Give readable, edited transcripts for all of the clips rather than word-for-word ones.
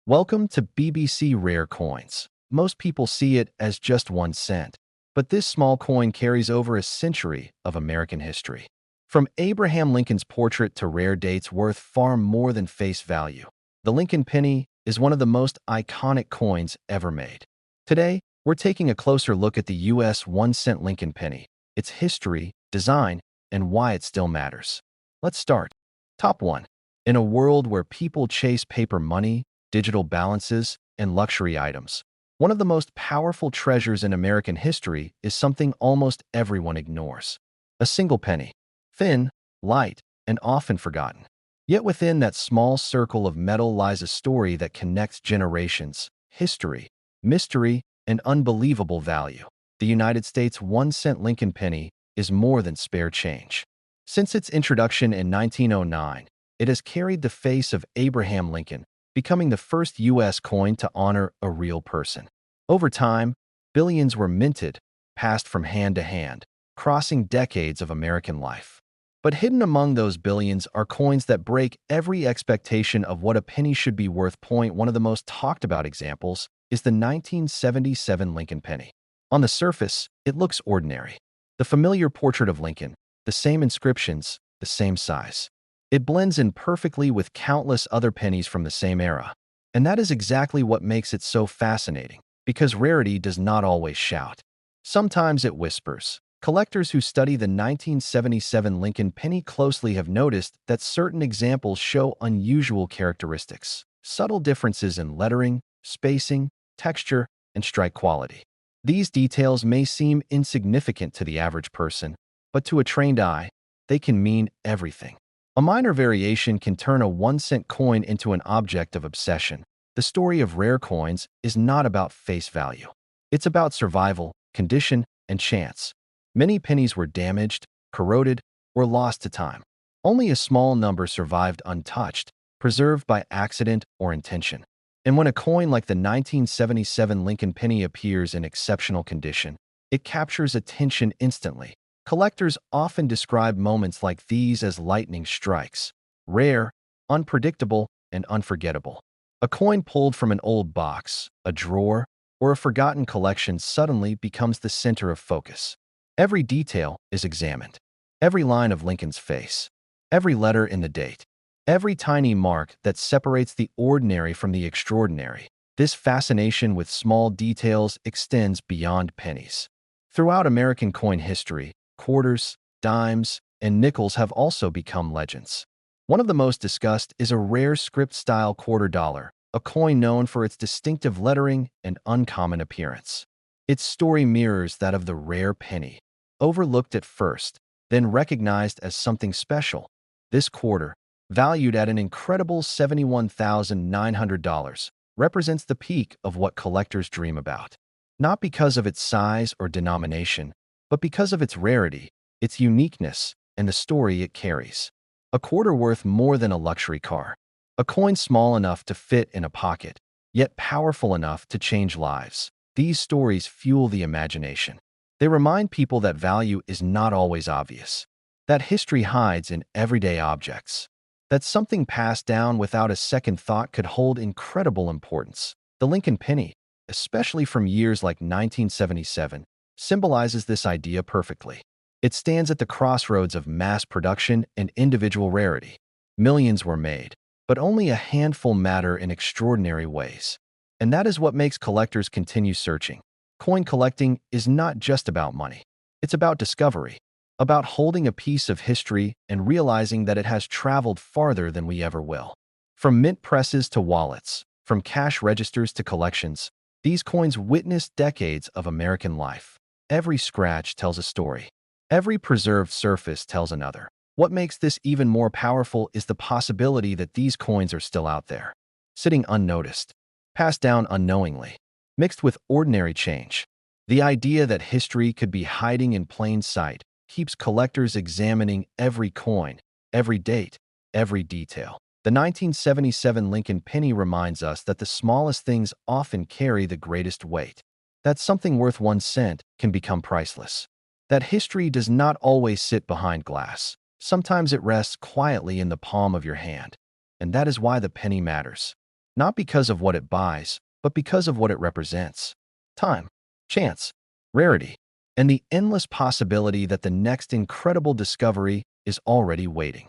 Welcome to BBC Rare Coins. Most people see it as just 1 cent, but this small coin carries over a century of American history. From Abraham Lincoln's portrait to rare dates worth far more than face value, the Lincoln penny is one of the most iconic coins ever made. Today, we're taking a closer look at the US 1 cent Lincoln penny, its history, design, and why it still matters. Let's start. Top 1. In a world where people chase paper money, digital balances, and luxury items, one of the most powerful treasures in American history is something almost everyone ignores. A single penny. Thin, light, and often forgotten. Yet within that small circle of metal lies a story that connects generations, history, mystery, and unbelievable value. The United States 1 cent Lincoln penny is more than spare change. Since its introduction in 1909, it has carried the face of Abraham Lincoln, becoming the first U.S. coin to honor a real person. Over time, billions were minted, passed from hand to hand, crossing decades of American life. But hidden among those billions are coins that break every expectation of what a penny should be worth. One of the most talked about examples is the 1977 Lincoln penny. On the surface, it looks ordinary. The familiar portrait of Lincoln, the same inscriptions, the same size. It blends in perfectly with countless other pennies from the same era. And that is exactly what makes it so fascinating, because rarity does not always shout. Sometimes it whispers. Collectors who study the 1977 Lincoln penny closely have noticed that certain examples show unusual characteristics, subtle differences in lettering, spacing, texture, and strike quality. These details may seem insignificant to the average person, but to a trained eye, they can mean everything. A minor variation can turn a 1 cent coin into an object of obsession. The story of rare coins is not about face value. It's about survival, condition, and chance. Many pennies were damaged, corroded, or lost to time. Only a small number survived untouched, preserved by accident or intention. And when a coin like the 1977 Lincoln penny appears in exceptional condition, it captures attention instantly. Collectors often describe moments like these as lightning strikes, rare, unpredictable, and unforgettable. A coin pulled from an old box, a drawer, or a forgotten collection suddenly becomes the center of focus. Every detail is examined. Every line of Lincoln's face, every letter in the date, every tiny mark that separates the ordinary from the extraordinary. This fascination with small details extends beyond pennies. Throughout American coin history, quarters, dimes, and nickels have also become legends. One of the most discussed is a rare script-style quarter dollar, a coin known for its distinctive lettering and uncommon appearance. Its story mirrors that of the rare penny. Overlooked at first, then recognized as something special, this quarter, valued at an incredible $71,900, represents the peak of what collectors dream about. Not because of its size or denomination, but because of its rarity, its uniqueness, and the story it carries. A quarter worth more than a luxury car. A coin small enough to fit in a pocket, yet powerful enough to change lives. These stories fuel the imagination. They remind people that value is not always obvious, that history hides in everyday objects, that something passed down without a second thought could hold incredible importance. The Lincoln penny, especially from years like 1977, symbolizes this idea perfectly. It stands at the crossroads of mass production and individual rarity. Millions were made, but only a handful matter in extraordinary ways. And that is what makes collectors continue searching. Coin collecting is not just about money. It's about discovery, about holding a piece of history and realizing that it has traveled farther than we ever will. From mint presses to wallets, from cash registers to collections, these coins witnessed decades of American life. Every scratch tells a story. Every preserved surface tells another. What makes this even more powerful is the possibility that these coins are still out there, sitting unnoticed, passed down unknowingly, mixed with ordinary change. The idea that history could be hiding in plain sight keeps collectors examining every coin, every date, every detail. The 1977 Lincoln penny reminds us that the smallest things often carry the greatest weight, that something worth 1 cent can become priceless, that history does not always sit behind glass. Sometimes it rests quietly in the palm of your hand, and that is why the penny matters. not because of what it buys, but because of what it represents: time, chance, rarity, and the endless possibility that the next incredible discovery is already waiting.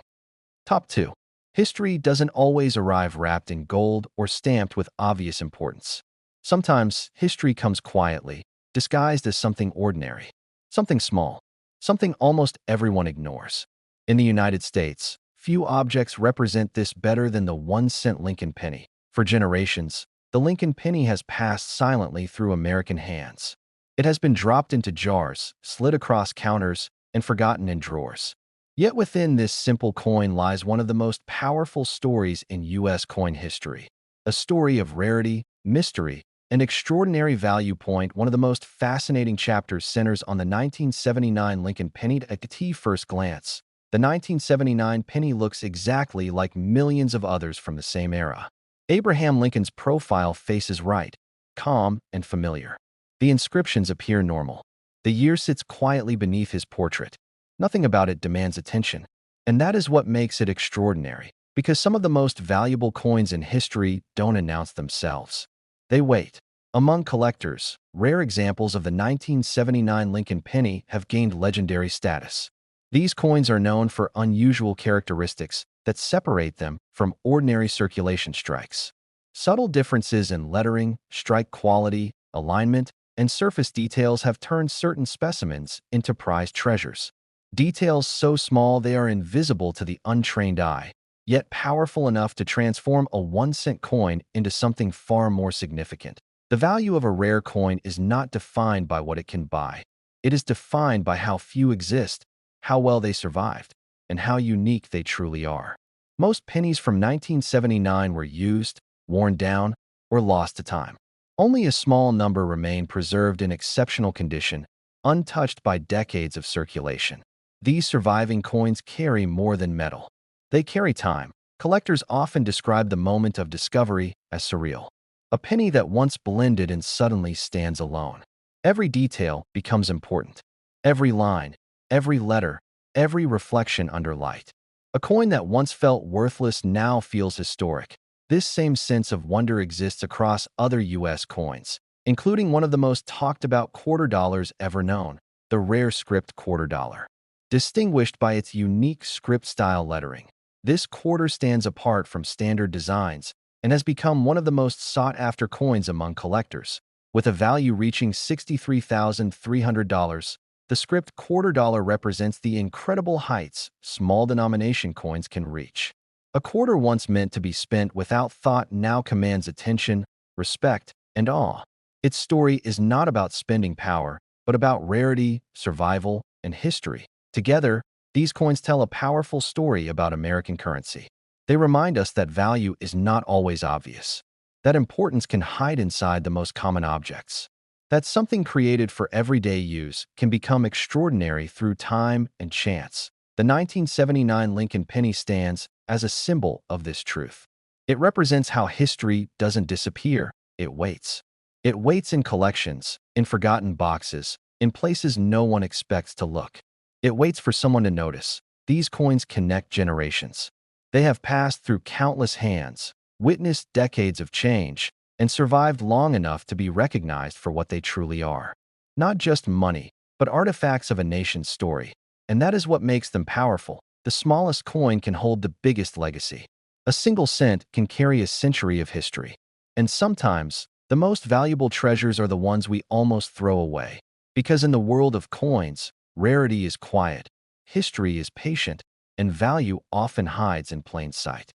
Top 2. History doesn't always arrive wrapped in gold or stamped with obvious importance. Sometimes history comes quietly, disguised as something ordinary, something small, something almost everyone ignores. In the United States, few objects represent this better than the 1-cent Lincoln penny. For generations, the Lincoln penny has passed silently through American hands. It has been dropped into jars, slid across counters, and forgotten in drawers. Yet within this simple coin lies one of the most powerful stories in U.S. coin history. A story of rarity, mystery, and extraordinary value. One of the most fascinating chapters centers on the 1979 Lincoln penny. At first glance, the 1979 penny looks exactly like millions of others from the same era. Abraham Lincoln's profile faces right, calm and familiar. The inscriptions appear normal. The year sits quietly beneath his portrait. Nothing about it demands attention. And that is what makes it extraordinary, because some of the most valuable coins in history don't announce themselves. They wait. Among collectors, rare examples of the 1979 Lincoln penny have gained legendary status. These coins are known for unusual characteristics that separate them from ordinary circulation strikes. Subtle differences in lettering, strike quality, alignment, and surface details have turned certain specimens into prized treasures. Details so small they are invisible to the untrained eye, yet powerful enough to transform a 1-cent coin into something far more significant. The value of a rare coin is not defined by what it can buy. It is defined by how few exist, how well they survived, and how unique they truly are. Most pennies from 1979 were used, worn down, or lost to time. Only a small number remain preserved in exceptional condition, untouched by decades of circulation. These surviving coins carry more than metal. They carry time. Collectors often describe the moment of discovery as surreal. A penny that once blended and suddenly stands alone. Every detail becomes important. Every line, every letter, every reflection under light. A coin that once felt worthless now feels historic. This same sense of wonder exists across other U.S. coins, including one of the most talked about quarter dollars ever known, the rare script quarter dollar. Distinguished by its unique script-style lettering, this quarter stands apart from standard designs and has become one of the most sought-after coins among collectors. With a value reaching $63,300, the script quarter dollar represents the incredible heights small denomination coins can reach. A quarter once meant to be spent without thought now commands attention, respect, and awe. Its story is not about spending power, but about rarity, survival, and history. Together, these coins tell a powerful story about American currency. They remind us that value is not always obvious, that importance can hide inside the most common objects, that something created for everyday use can become extraordinary through time and chance. The 1979 Lincoln penny stands as a symbol of this truth. It represents how history doesn't disappear, it waits. It waits in collections, in forgotten boxes, in places no one expects to look. It waits for someone to notice. These coins connect generations. They have passed through countless hands, witnessed decades of change, and survived long enough to be recognized for what they truly are. Not just money, but artifacts of a nation's story. And that is what makes them powerful. The smallest coin can hold the biggest legacy. A single cent can carry a century of history. And sometimes, the most valuable treasures are the ones we almost throw away. Because in the world of coins, rarity is quiet, history is patient, and value often hides in plain sight.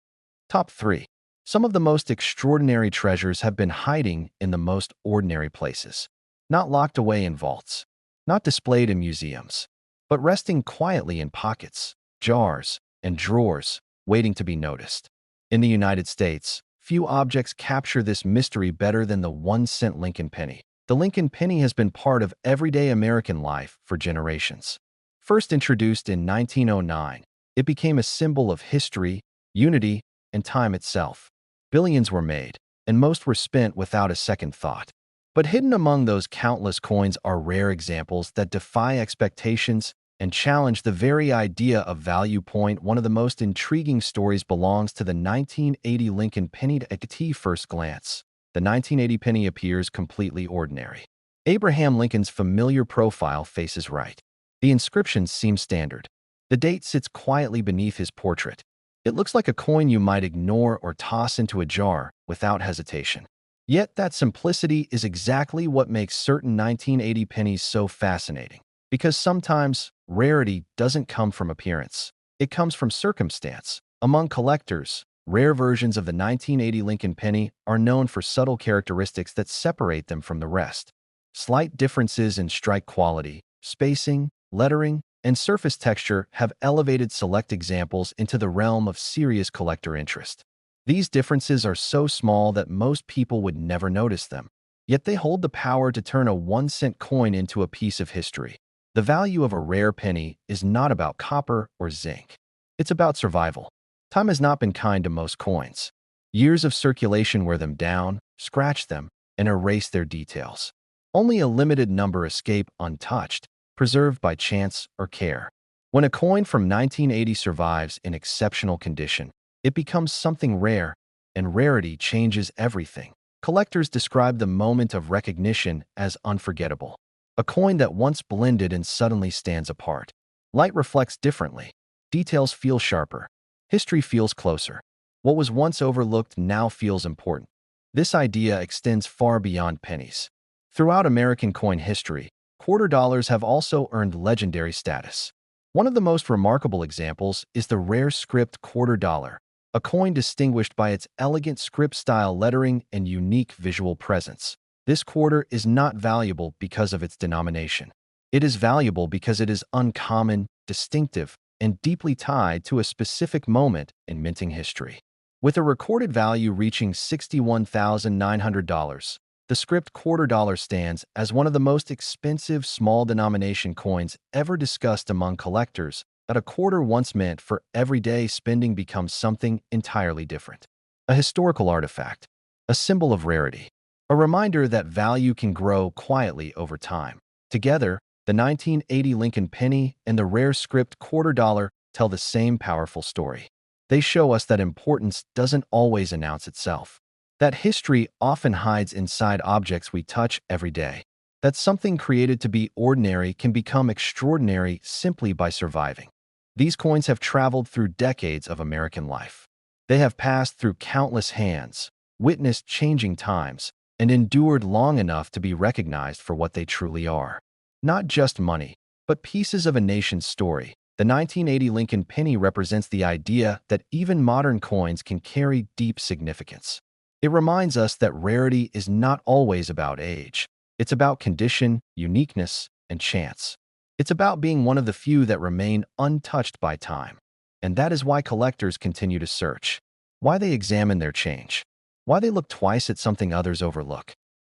Top 3. Some of the most extraordinary treasures have been hiding in the most ordinary places. Not locked away in vaults, not displayed in museums, but resting quietly in pockets, jars, and drawers, waiting to be noticed. In the United States, few objects capture this mystery better than the 1-cent Lincoln penny. The Lincoln penny has been part of everyday American life for generations. First introduced in 1909, it became a symbol of history, unity, and time itself. Billions were made, and most were spent without a second thought. But hidden among those countless coins are rare examples that defy expectations and challenge the very idea of value. One of the most intriguing stories belongs to the 1980 Lincoln penny. At first glance, the 1980 penny appears completely ordinary. Abraham Lincoln's familiar profile faces right. The inscription seems standard. The date sits quietly beneath his portrait. It looks like a coin you might ignore or toss into a jar without hesitation. Yet that simplicity is exactly what makes certain 1980 pennies so fascinating. Because sometimes rarity doesn't come from appearance. It comes from circumstance. Among collectors, rare versions of the 1980 Lincoln penny are known for subtle characteristics that separate them from the rest. Slight differences in strike quality, spacing, lettering, and surface texture have elevated select examples into the realm of serious collector interest. These differences are so small that most people would never notice them, yet they hold the power to turn a 1-cent coin into a piece of history. The value of a rare penny is not about copper or zinc. It's about survival. Time has not been kind to most coins. Years of circulation wear them down, scratch them, and erase their details. Only a limited number escape untouched, preserved by chance or care. When a coin from 1980 survives in exceptional condition, it becomes something rare, and rarity changes everything. Collectors describe the moment of recognition as unforgettable. A coin that once blended and suddenly stands apart. Light reflects differently. Details feel sharper. History feels closer. What was once overlooked now feels important. This idea extends far beyond pennies. Throughout American coin history, quarter dollars have also earned legendary status. One of the most remarkable examples is the rare script quarter dollar, a coin distinguished by its elegant script-style lettering and unique visual presence. This quarter is not valuable because of its denomination. It is valuable because it is uncommon, distinctive, and deeply tied to a specific moment in minting history. With a recorded value reaching $61,900, the script quarter dollar stands as one of the most expensive small-denomination coins ever discussed among collectors. That a quarter once meant for everyday spending becomes something entirely different. A historical artifact, a symbol of rarity, a reminder that value can grow quietly over time. Together, the 1980 Lincoln penny and the rare script quarter dollar tell the same powerful story. They show us that importance doesn't always announce itself, that history often hides inside objects we touch every day, that something created to be ordinary can become extraordinary simply by surviving. These coins have traveled through decades of American life. They have passed through countless hands, witnessed changing times, and endured long enough to be recognized for what they truly are. Not just money, but pieces of a nation's story. The 1980 Lincoln penny represents the idea that even modern coins can carry deep significance. It reminds us that rarity is not always about age. It's about condition, uniqueness, and chance. It's about being one of the few that remain untouched by time. And that is why collectors continue to search, why they examine their change, why they look twice at something others overlook.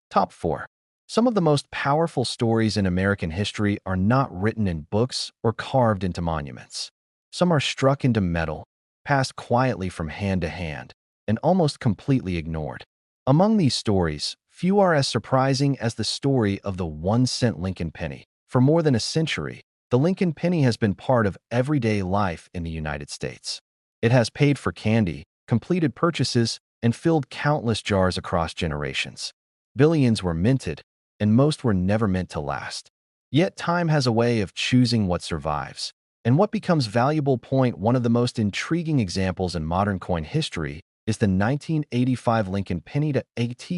Top 4. Some of the most powerful stories in American history are not written in books or carved into monuments. Some are struck into metal, passed quietly from hand to hand, and almost completely ignored. Among these stories, few are as surprising as the story of the 1-cent Lincoln penny. For more than a century, the Lincoln penny has been part of everyday life in the United States. It has paid for candy, completed purchases, and filled countless jars across generations. Billions were minted, and most were never meant to last. Yet time has a way of choosing what survives, and what becomes valuable. One of the most intriguing examples in modern coin history is the 1985 Lincoln penny. At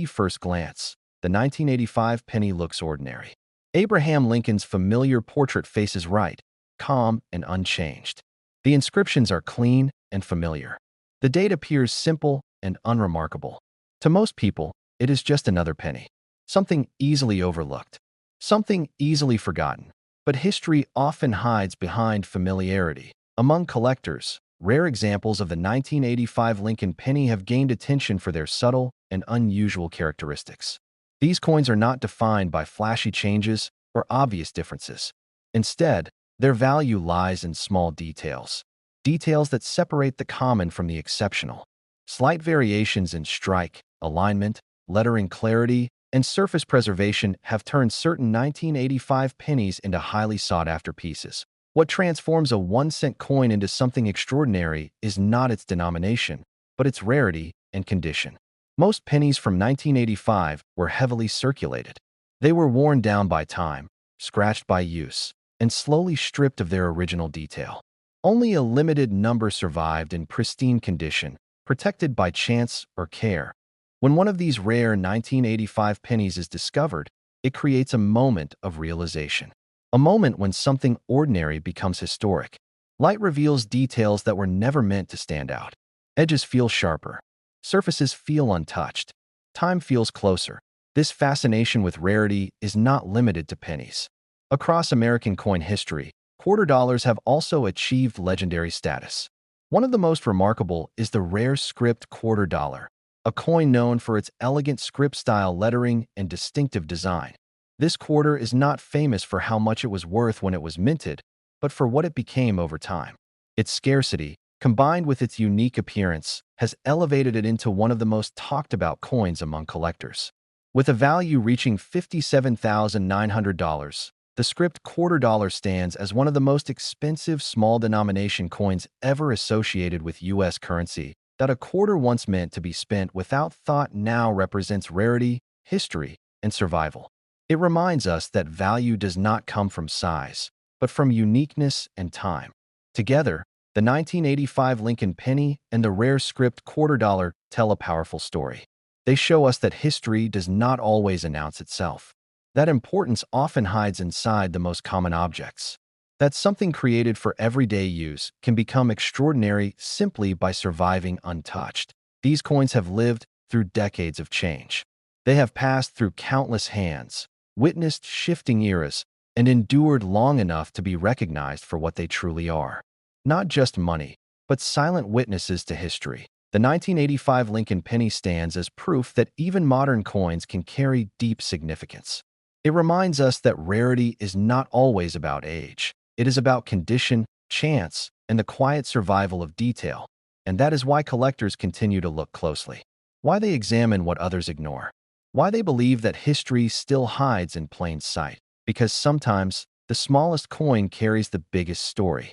first glance, the 1985 penny looks ordinary. Abraham Lincoln's familiar portrait faces right, calm and unchanged. The inscriptions are clean and familiar. The date appears simple and unremarkable. To most people, it is just another penny, something easily overlooked, something easily forgotten. But history often hides behind familiarity. Among collectors, rare examples of the 1985 Lincoln penny have gained attention for their subtle and unusual characteristics. These coins are not defined by flashy changes or obvious differences. Instead, their value lies in small details, details that separate the common from the exceptional. Slight variations in strike, alignment, lettering clarity, and surface preservation have turned certain 1985 pennies into highly sought-after pieces. What transforms a 1-cent coin into something extraordinary is not its denomination, but its rarity and condition. Most pennies from 1985 were heavily circulated. They were worn down by time, scratched by use, and slowly stripped of their original detail. Only a limited number survived in pristine condition, protected by chance or care. When one of these rare 1985 pennies is discovered, it creates a moment of realization. A moment when something ordinary becomes historic. Light reveals details that were never meant to stand out. Edges feel sharper. Surfaces feel untouched. Time feels closer. This fascination with rarity is not limited to pennies. Across American coin history, quarter dollars have also achieved legendary status. One of the most remarkable is the rare script quarter dollar, a coin known for its elegant script-style lettering and distinctive design. This quarter is not famous for how much it was worth when it was minted, but for what it became over time. Its scarcity, combined with its unique appearance, has elevated it into one of the most talked-about coins among collectors. With a value reaching $57,900, the script quarter dollar stands as one of the most expensive small-denomination coins ever associated with U.S. currency. That a quarter once meant to be spent without thought now represents rarity, history, and survival. It reminds us that value does not come from size, but from uniqueness and time. Together, the 1985 Lincoln penny and the rare script quarter dollar tell a powerful story. They show us that history does not always announce itself. That importance often hides inside the most common objects. That something created for everyday use can become extraordinary simply by surviving untouched. These coins have lived through decades of change. They have passed through countless hands, witnessed shifting eras, and endured long enough to be recognized for what they truly are. Not just money, but silent witnesses to history. The 1985 Lincoln penny stands as proof that even modern coins can carry deep significance. It reminds us that rarity is not always about age. It is about condition, chance, and the quiet survival of detail. And that is why collectors continue to look closely. Why they examine what others ignore. Why they believe that history still hides in plain sight. Because sometimes, the smallest coin carries the biggest story.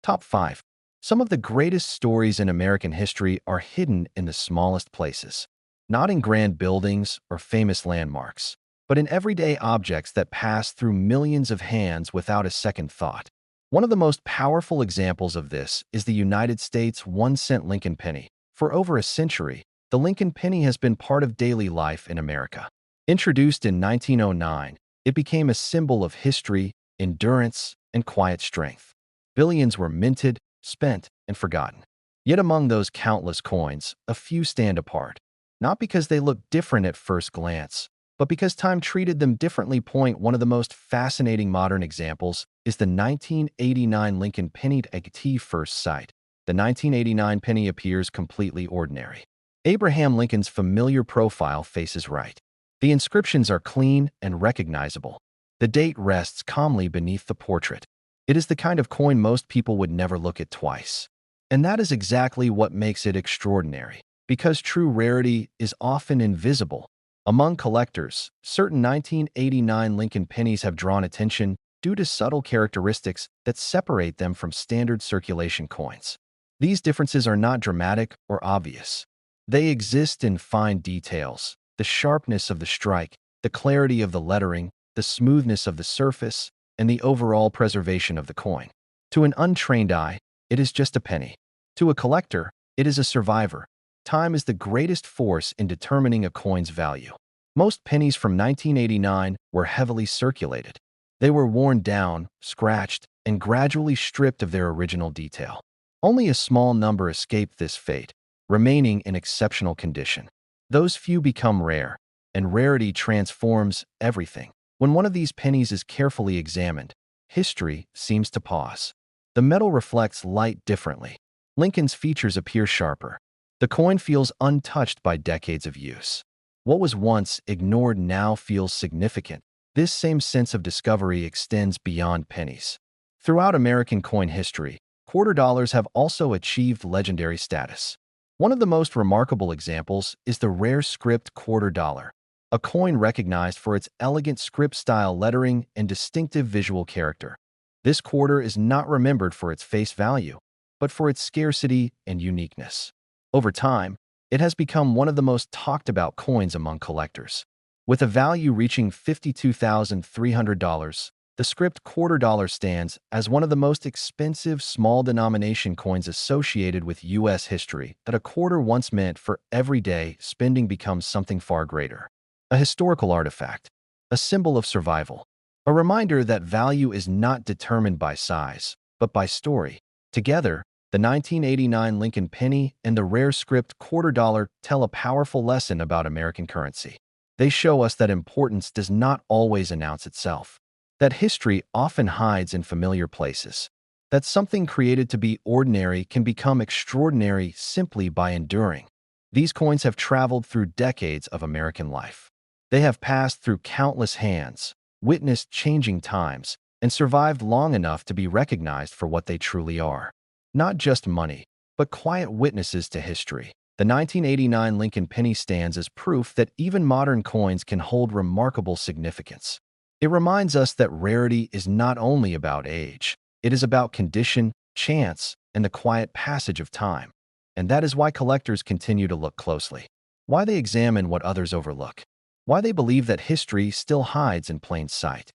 Top 5. Some of the greatest stories in American history are hidden in the smallest places. Not in grand buildings or famous landmarks, but in everyday objects that pass through millions of hands without a second thought. One of the most powerful examples of this is the United States 1-cent Lincoln penny. For over a century, the Lincoln penny has been part of daily life in America. Introduced in 1909, it became a symbol of history, endurance, and quiet strength. Billions were minted, spent, and forgotten. Yet among those countless coins, a few stand apart. Not because they look different at first glance, but because time treated them differently. One of the most fascinating modern examples is the 1989 Lincoln penny. At first sight, the 1989 penny appears completely ordinary. Abraham Lincoln's familiar profile faces right. The inscriptions are clean and recognizable. The date rests calmly beneath the portrait. It is the kind of coin most people would never look at twice. And that is exactly what makes it extraordinary, because true rarity is often invisible. Among collectors, certain 1989 Lincoln pennies have drawn attention due to subtle characteristics that separate them from standard circulation coins. These differences are not dramatic or obvious. They exist in fine details: the sharpness of the strike, the clarity of the lettering, the smoothness of the surface, and the overall preservation of the coin. To an untrained eye, it is just a penny. To a collector, it is a survivor. Time is the greatest force in determining a coin's value. Most pennies from 1989 were heavily circulated. They were worn down, scratched, and gradually stripped of their original detail. Only a small number escaped this fate, remaining in exceptional condition. Those few become rare, and rarity transforms everything. When one of these pennies is carefully examined, history seems to pause. The metal reflects light differently. Lincoln's features appear sharper. The coin feels untouched by decades of use. What was once ignored now feels significant. This same sense of discovery extends beyond pennies. Throughout American coin history, quarter dollars have also achieved legendary status. One of the most remarkable examples is the rare script quarter dollar, a coin recognized for its elegant script-style lettering and distinctive visual character. This quarter is not remembered for its face value, but for its scarcity and uniqueness. Over time, it has become one of the most talked about coins among collectors. With a value reaching $52,300, the script quarter dollar stands as one of the most expensive small denomination coins associated with U.S. history that a quarter once meant for everyday spending becomes something far greater. A historical artifact, a symbol of survival, a reminder that value is not determined by size, but by story. Together, the 1989 Lincoln penny and the rare script quarter dollar tell a powerful lesson about American currency. They show us that importance does not always announce itself, that history often hides in familiar places, that something created to be ordinary can become extraordinary simply by enduring. These coins have traveled through decades of American life. They have passed through countless hands, witnessed changing times, and survived long enough to be recognized for what they truly are. Not just money, but quiet witnesses to history. The 1989 Lincoln penny stands as proof that even modern coins can hold remarkable significance. It reminds us that rarity is not only about age, it is about condition, chance, and the quiet passage of time. And that is why collectors continue to look closely, why they examine what others overlook, why they believe that history still hides in plain sight.